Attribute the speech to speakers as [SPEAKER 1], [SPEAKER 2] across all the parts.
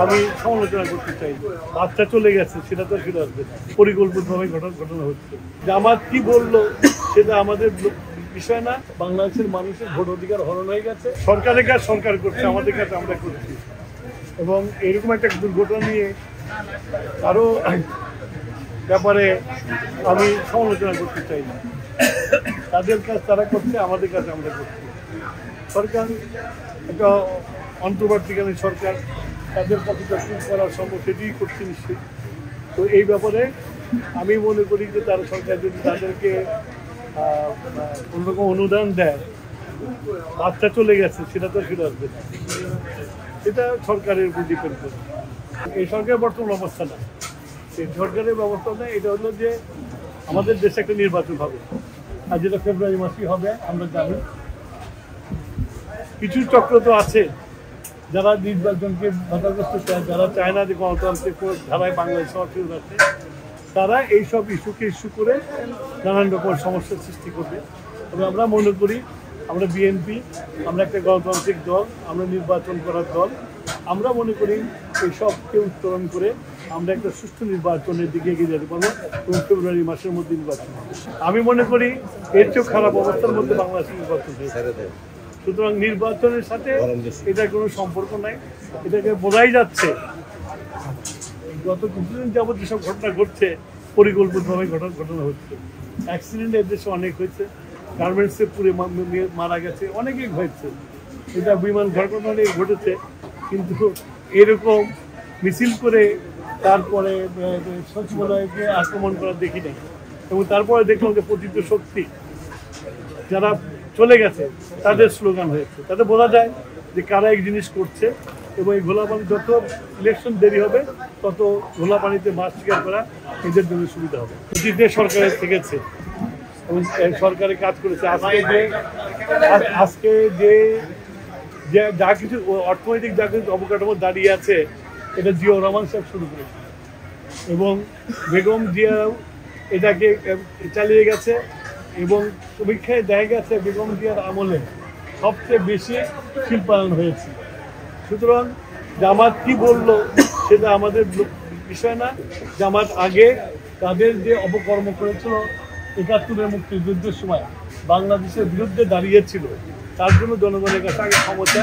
[SPEAKER 1] আমি সমালোচনা করতে চাই। বাচ্চা চলে গেছে সেটা তো ফিরে আসবে না, পরিকল্পিতভাবে ঘটনা হচ্ছে। জামাত কি বললো সেটা আমাদের বিষয় না। বাংলাদেশের মানুষের ভোট অধিকার হরণ হয়ে গেছে। সরকারের কাজ সরকার করছে, আমাদের কাজ আমরা করছি। এবং এরকম একটা দুর্ঘটনা নিয়ে আরো ব্যাপারে আমি সমালোচনা করতে চাই না। তাদের কাজ তারা করছে, আমাদের কাজ আমরা করছি। সরকার একটা অন্তর্বর্তীকালীন সরকার, তাদের কতটা শুরু করা সম্ভব সেটিই করছে নিশ্চয়ই। তো এই ব্যাপারে আমি মনে করি যে তারা সরকার যদি তাদেরকে কোনোরকম অনুদান দেয়, বাচ্চা চলে গেছে সেটা তো ফিরে আসবে না, এটা সরকারের উপর ডিপেন্ড করে। এই সরকারের বর্তমান অবস্থা না, এই সরকারের ব্যবস্থা নেই। এটা হলো যে আমাদের দেশে একটা নির্বাচন হবে, আর যেটা ফেব্রুয়ারি মাসেই হবে আমরা জানি। কিছু চক্র তো আছে যারা নির্বাচনকে বাধাগ্রস্ত চায়, যারা চায় না যে গণতান্ত্রিক ধারায় বাংলাদেশ ফিরে আসে, তারা এইসব ইস্যুকে ইস্যু করে নানান রকম সমস্যার সৃষ্টি করবে। তবে আমরা মনে করি আমরা বিএনপি, আমরা একটা গণতান্ত্রিক দল, আমরা নির্বাচন করার দল। আমরা মনে করি এইসবকে উত্তরণ করে আমরা একটা সুষ্ঠু নির্বাচনের দিকে এগিয়ে যেতে পারবো এবং ফেব্রুয়ারি মাসের মধ্যে নির্বাচন হবে। আমি মনে করি এর চেয়েও খারাপ অবস্থার মধ্যে বাংলাদেশের নির্বাচন হয়েছে। সুতরাং নির্বাচনের সাথে এটার কোনো সম্পর্ক নাই। এটাকে বোঝাই যাচ্ছে গত কিছুদিন যাবৎ যেসব ঘটনা ঘটছে, পরিকল্পিতভাবে ঘটনা হচ্ছে। অ্যাক্সিডেন্ট এর দেশে অনেক হয়েছে, গার্মেন্টসে পুড়ে মারা গেছে, অনেকেই হয়েছে। এটা বিমান ঘটনা নিয়ে ঘটেছে, কিন্তু এরকম মিছিল করে তারপরে সচিবালয়কে আক্রমণ করা দেখি নাই। এবং তারপরে দেখলাম যে প্রতিটি শক্তি যারা চলে গেছে তাদের স্লোগান হয়েছে। তাতে বোঝা যায় যে কারা এক জিনিস করছে। এবং এই ঘোলাপানি যত ইলেকশন দেরি হবে তত ঘোলাপানিতে মাছ শিকার করা এদের জন্য সুবিধা হবে। অতীতে সরকারের থেকেছে এবং সরকারের কাজ করেছে। আজকে যে যা কিছু অর্থনৈতিক যা কিছু অবকাঠামো দাঁড়িয়ে আছে, এটা জিয়াউর রহমান সাহেব শুরু করেছে এবং বেগম জিয়াও এটাকে চালিয়ে গেছে। এবং সমীক্ষায় দেখা গেছে বেগম জিয়ার আমলে সবচেয়ে বেশি শিল্পায়ন হয়েছে। সুতরাং জামাত কি বললো সেটা আমাদের বিষয় না। জামাত আগে তাদের যে অপকর্ম করেছিল ৭১-এর মুক্তিযুদ্ধের সময় বাংলাদেশের বিরুদ্ধে দাঁড়িয়েছিল, তার জন্য জনগণের কাছে আগে ক্ষমতা,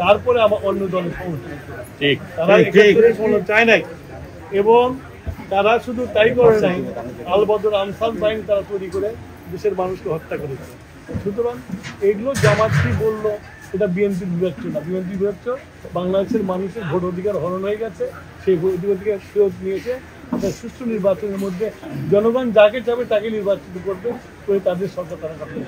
[SPEAKER 1] তারপরে আবার অন্য দলের ক্ষমতা। তারা ৭১-এর ক্ষমতা চায় নাই। এবং তারা শুধু তাই করে নাই, আলবদর আনসার বাহিনী তারা তৈরি করে দেশের মানুষকে হত্যা করেছে। সুতরাং এগুলো জামাত কি বললো এটা বিএনপির বিবেচ্য না। বিএনপি বিবেচ্য বাংলাদেশের মানুষের ভোট অধিকার হরণ হয়ে গেছে, সেই ভোট অধিকার ফেরত নিয়েছে। সুষ্ঠু নির্বাচনের মধ্যে জনগণ যাকে চাবে তাকে নির্বাচিত করবে, করে তাদের সরকার তারা করতে